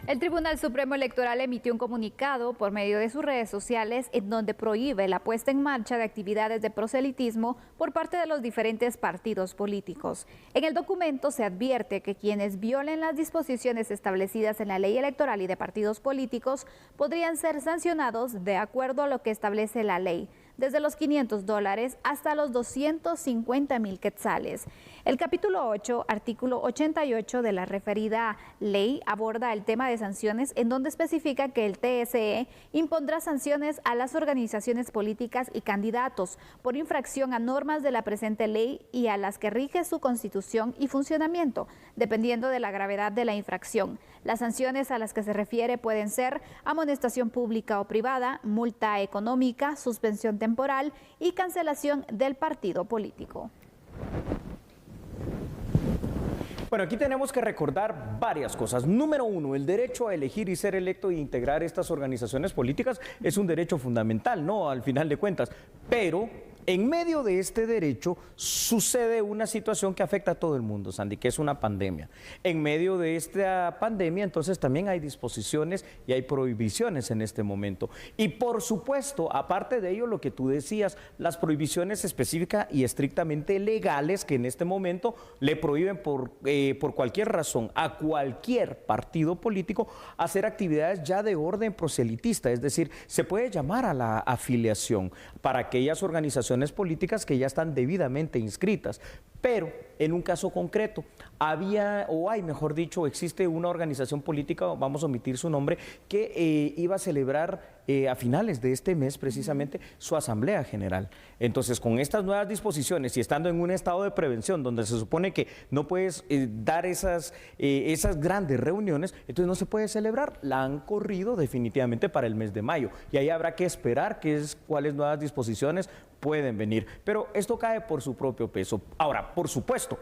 El Tribunal Supremo Electoral emitió un comunicado por medio de sus redes sociales en donde prohíbe la puesta en marcha de actividades de proselitismo por parte de los diferentes partidos políticos. En el documento se advierte que quienes violen las disposiciones establecidas en la ley electoral y de partidos políticos podrían ser sancionados de acuerdo a lo que establece la ley, desde los $500 hasta los 250.000 quetzales. El capítulo 8, artículo 88 de la referida ley aborda el tema de sanciones, en donde especifica que el TSE impondrá sanciones a las organizaciones políticas y candidatos por infracción a normas de la presente ley y a las que rige su constitución y funcionamiento, dependiendo de la gravedad de la infracción. Las sanciones a las que se refiere pueden ser amonestación pública o privada, multa económica, suspensión temporal y cancelación del partido político. Bueno, aquí tenemos que recordar varias cosas. Número uno, el derecho a elegir y ser electo e integrar estas organizaciones políticas es un derecho fundamental, ¿no? Al final de cuentas. Pero en medio de este derecho sucede una situación que afecta a todo el mundo, Sandy, que es una pandemia. En medio de esta pandemia, entonces, también hay disposiciones y hay prohibiciones en este momento. Y por supuesto, aparte de ello, lo que tú decías, las prohibiciones específicas y estrictamente legales que en este momento le prohíben por cualquier razón a cualquier partido político hacer actividades ya de orden proselitista, es decir, se puede llamar a la afiliación para aquellas organizaciones políticas que ya están debidamente inscritas. Pero en un caso concreto, mejor dicho, existe una organización política, vamos a omitir su nombre, que iba a celebrar a finales de este mes precisamente su asamblea general. Entonces, con estas nuevas disposiciones y estando en un estado de prevención donde se supone que no puedes dar esas grandes reuniones, entonces no se puede celebrar. La han corrido definitivamente para el mes de mayo y ahí habrá que esperar cuáles nuevas disposiciones pueden venir. Pero esto cae por su propio peso. Ahora, por supuesto,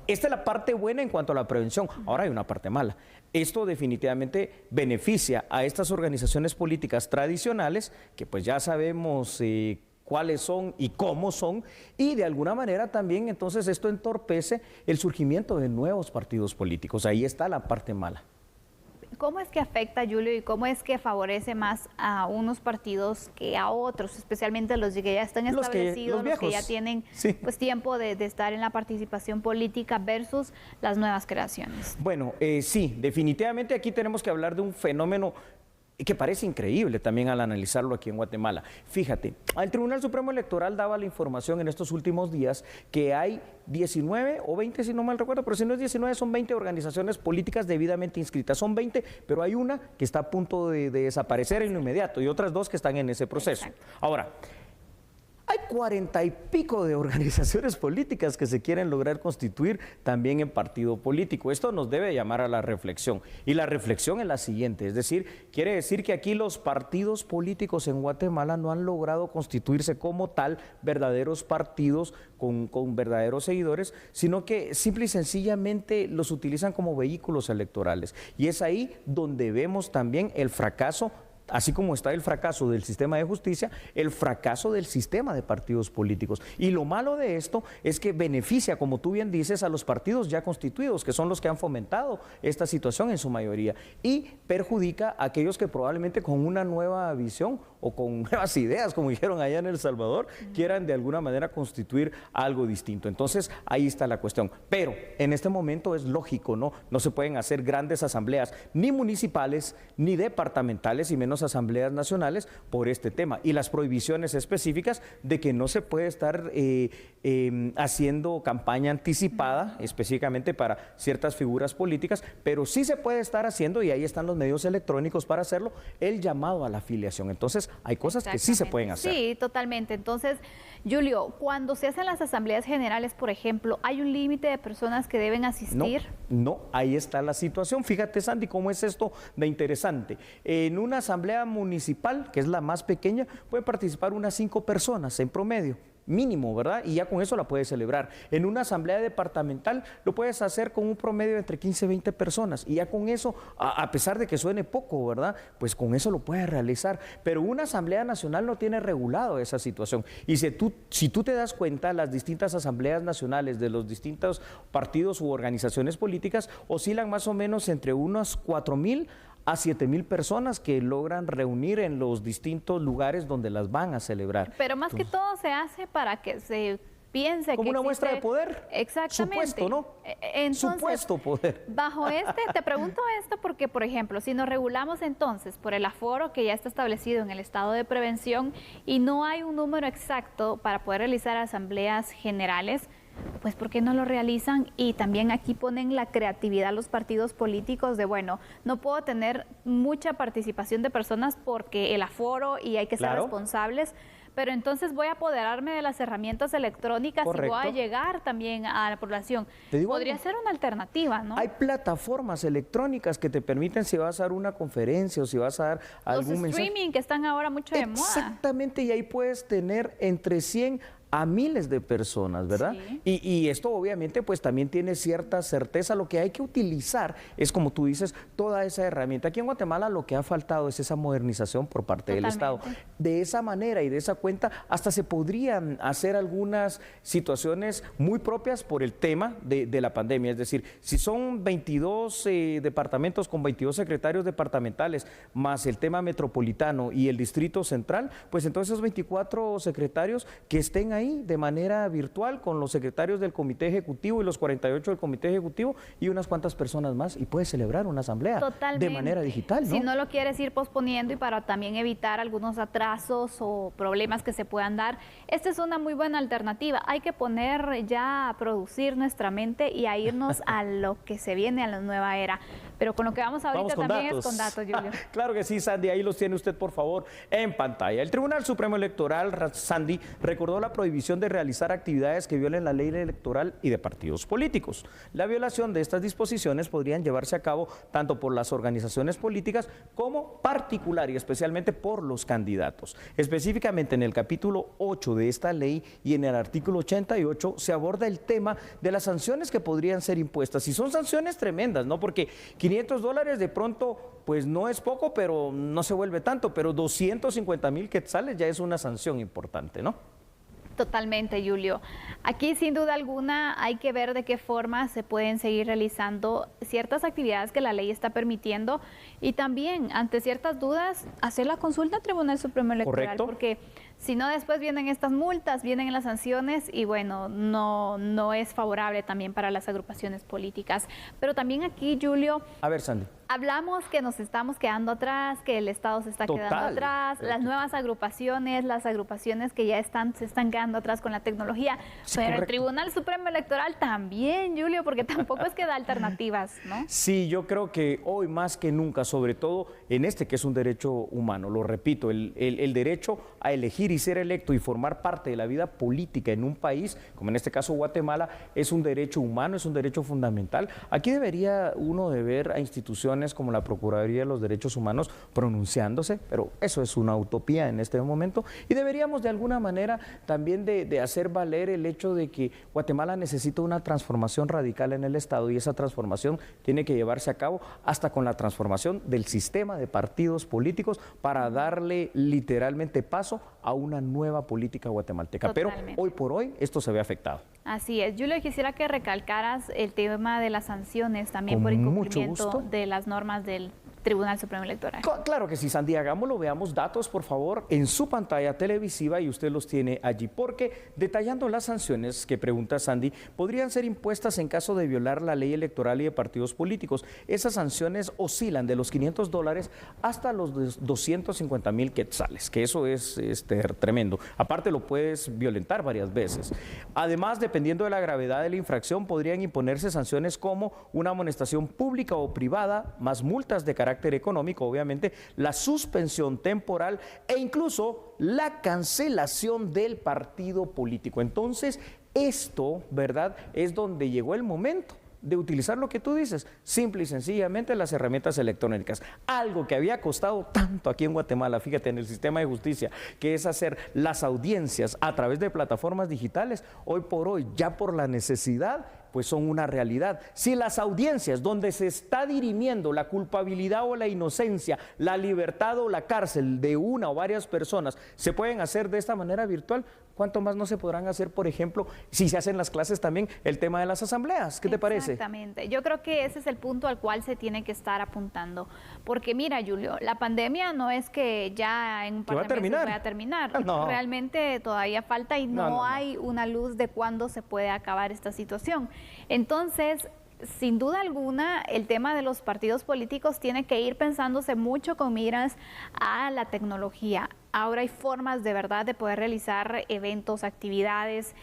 esta es la parte buena en cuanto a la prevención. Ahora hay una parte mala. Esto definitivamente beneficia a estas organizaciones políticas tradicionales, que pues ya sabemos cuáles son y cómo son, y de alguna manera también entonces esto entorpece el surgimiento de nuevos partidos políticos. Ahí está la parte mala. ¿Cómo es que afecta, Julio, y cómo es que favorece más a unos partidos que a otros, especialmente los que ya están establecidos, los que ya tienen pues tiempo de estar en la participación política versus las nuevas creaciones? Bueno, sí, definitivamente aquí tenemos que hablar de un fenómeno que parece increíble también al analizarlo aquí en Guatemala. Fíjate, el Tribunal Supremo Electoral daba la información en estos últimos días que hay 19 o 20, si no mal recuerdo, pero si no es 19, son 20 organizaciones políticas debidamente inscritas. Son 20, pero hay una que está a punto de desaparecer en lo inmediato y otras dos que están en ese proceso. Exacto. Ahora, hay 40 y pico de organizaciones políticas que se quieren lograr constituir también en partido político. Esto nos debe llamar a la reflexión. Y la reflexión es la siguiente, es decir, quiere decir que aquí los partidos políticos en Guatemala no han logrado constituirse como tal verdaderos partidos con verdaderos seguidores, sino que simple y sencillamente los utilizan como vehículos electorales. Y es ahí donde vemos también el fracaso, así como está el fracaso del sistema de justicia, el fracaso del sistema de partidos políticos. Y lo malo de esto es que beneficia, como tú bien dices, a los partidos ya constituidos, que son los que han fomentado esta situación en su mayoría, y perjudica a aquellos que probablemente con una nueva visión o con nuevas ideas, como dijeron allá en El Salvador, quieran de alguna manera constituir algo distinto. Entonces, ahí está la cuestión. Pero en este momento es lógico, ¿no? No se pueden hacer grandes asambleas, ni municipales, ni departamentales, y menos asambleas nacionales por este tema, y las prohibiciones específicas de que no se puede estar haciendo campaña anticipada específicamente para ciertas figuras políticas, pero sí se puede estar haciendo, y ahí están los medios electrónicos para hacerlo, el llamado a la afiliación. Entonces hay cosas que sí se pueden hacer. Sí, totalmente. Entonces, Julio, cuando se hacen las asambleas generales, por ejemplo, ¿hay un límite de personas que deben asistir? No, ahí está la situación. Fíjate, Sandy, cómo es esto de interesante. En una asamblea municipal, que es la más pequeña, pueden participar unas 5 personas en promedio. mínimo, ¿verdad? Y ya con eso la puedes celebrar. En una asamblea departamental lo puedes hacer con un promedio de entre 15 y 20 personas y ya con eso, a pesar de que suene poco, ¿verdad? Pues con eso lo puedes realizar. Pero una asamblea nacional no tiene regulado esa situación. Y si tú te das cuenta, las distintas asambleas nacionales de los distintos partidos u organizaciones políticas oscilan más o menos entre unos 4,000 a 7,000 personas que logran reunir en los distintos lugares donde las van a celebrar. Pero más que todo se hace para que se piense como que una muestra de existe... poder. Exactamente. Supuesto, ¿no? Entonces, Supuesto poder. Bajo te pregunto esto porque, por ejemplo, si nos regulamos entonces por el aforo que ya está establecido en el estado de prevención y no hay un número exacto para poder realizar asambleas generales, pues ¿por qué no lo realizan? Y también aquí ponen la creatividad los partidos políticos de, bueno, no puedo tener mucha participación de personas porque el aforo y hay que ser responsables, pero entonces voy a apoderarme de las herramientas electrónicas y voy a llegar también a la población. Podría ser una alternativa, ¿no? Hay plataformas electrónicas que te permiten, si vas a dar una conferencia o si vas a dar algún mensaje. Los streaming que están ahora mucho de moda. Exactamente, y ahí puedes tener entre 100 a miles de personas, ¿verdad? Sí. Y esto obviamente pues también tiene cierta certeza. Lo que hay que utilizar es, como tú dices, toda esa herramienta. Aquí en Guatemala lo que ha faltado es esa modernización por parte del Estado. De esa manera y de esa cuenta hasta se podrían hacer algunas situaciones muy propias por el tema de la pandemia. Es decir, si son 22 departamentos con 22 secretarios departamentales, más el tema metropolitano y el distrito central, pues entonces esos 24 secretarios que estén ahí de manera virtual con los secretarios del comité ejecutivo y los 48 del comité ejecutivo y unas cuantas personas más, y puedes celebrar una asamblea de manera digital, ¿no? Si no lo quieres ir posponiendo y para también evitar algunos atrasos o problemas que se puedan dar, esta es una muy buena alternativa. Hay que poner ya a producir nuestra mente y a irnos a lo que se viene, a la nueva era. Pero con lo que vamos ahorita también es con datos, Julio. Claro que sí, Sandy, ahí los tiene usted, por favor, en pantalla. El Tribunal Supremo Electoral, Sandy, recordó la prohibición de realizar actividades que violen la ley electoral y de partidos políticos. La violación de estas disposiciones podrían llevarse a cabo tanto por las organizaciones políticas como particular y especialmente por los candidatos. Específicamente en el capítulo 8 de esta ley y en el artículo 88 se aborda el tema de las sanciones que podrían ser impuestas, y son sanciones tremendas, ¿no? Porque $500 de pronto pues no es poco, pero no se vuelve tanto, pero 250,000 quetzales ya es una sanción importante, ¿no? Totalmente, Julio. Aquí sin duda alguna hay que ver de qué forma se pueden seguir realizando ciertas actividades que la ley está permitiendo y también ante ciertas dudas hacer la consulta al Tribunal Supremo Electoral. Porque si no, después vienen estas multas, vienen las sanciones y bueno, no es favorable también para las agrupaciones políticas. Pero también aquí, Julio, a ver, Sandy, hablamos que nos estamos quedando atrás, que el Estado se está quedando atrás, las nuevas agrupaciones, las agrupaciones que ya se están quedando atrás con la tecnología, pero el Tribunal Supremo Electoral también, Julio, porque tampoco es que da alternativas, ¿no? Sí, yo creo que hoy más que nunca, sobre todo en este que es un derecho humano, lo repito, el derecho a elegir y ser electo y formar parte de la vida política en un país, como en este caso Guatemala, es un derecho humano, es un derecho fundamental. Aquí debería uno de ver a instituciones como la Procuraduría de los Derechos Humanos pronunciándose, pero eso es una utopía en este momento, y deberíamos de alguna manera también de hacer valer el hecho de que Guatemala necesita una transformación radical en el Estado, y esa transformación tiene que llevarse a cabo hasta con la transformación del sistema de partidos políticos para darle literalmente paso a una nueva política guatemalteca. Totalmente. Pero hoy por hoy esto se ve afectado. Así es. Julio, quisiera que recalcaras el tema de las sanciones también por incumplimiento de las normas del Tribunal Supremo Electoral. Claro que sí, Sandy, hagámoslo, veamos datos, por favor, en su pantalla televisiva, y usted los tiene allí, porque detallando las sanciones que pregunta Sandy, podrían ser impuestas en caso de violar la ley electoral y de partidos políticos. Esas sanciones oscilan de los $500 hasta los 250,000 quetzales, que eso es tremendo. Aparte, lo puedes violentar varias veces. Además, dependiendo de la gravedad de la infracción, podrían imponerse sanciones como una amonestación pública o privada, más multas de carácter económico, obviamente, la suspensión temporal e incluso la cancelación del partido político. Entonces, esto, ¿verdad?, es donde llegó el momento de utilizar lo que tú dices, simple y sencillamente las herramientas electrónicas. Algo que había costado tanto aquí en Guatemala, fíjate, en el sistema de justicia, que es hacer las audiencias a través de plataformas digitales, hoy por hoy, ya por la necesidad, pues son una realidad. Si las audiencias donde se está dirimiendo la culpabilidad o la inocencia, la libertad o la cárcel de una o varias personas se pueden hacer de esta manera virtual, ¿cuánto más no se podrán hacer, por ejemplo, si se hacen las clases también, el tema de las asambleas? ¿Qué te parece? Exactamente. Yo creo que ese es el punto al cual se tiene que estar apuntando. Porque mira, Julio, la pandemia no es que ya en un par de meses vaya a terminar. No. Realmente todavía falta y no hay una luz de cuándo se puede acabar esta situación. Entonces, sin duda alguna, el tema de los partidos políticos tiene que ir pensándose mucho con miras a la tecnología. Ahora hay formas de verdad de poder realizar eventos, actividades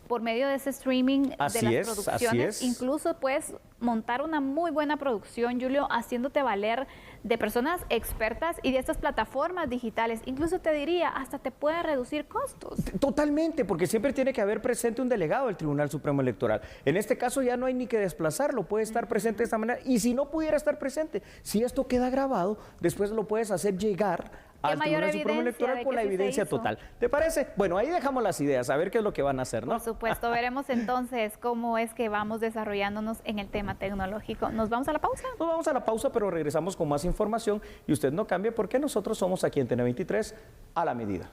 por medio de ese streaming de las producciones. Incluso puedes montar una muy buena producción, Julio, haciéndote valer de personas expertas y de estas plataformas digitales. Incluso te diría, hasta te puede reducir costos. Totalmente, porque siempre tiene que haber presente un delegado del Tribunal Supremo Electoral. En este caso ya no hay ni que desplazarlo, puede estar presente de esta manera. Y si no pudiera estar presente, si esto queda grabado, después lo puedes hacer llegar al Tribunal Supremo Electoral con la evidencia total. ¿Te parece? Bueno, ahí dejamos las ideas, a ver qué es lo que van a hacer, ¿no? Por supuesto, veremos entonces cómo es que vamos desarrollándonos en el tema tecnológico. ¿Nos vamos a la pausa? Nos vamos a la pausa, pero regresamos con más información y usted no cambie porque nosotros somos aquí en TN23 a la medida.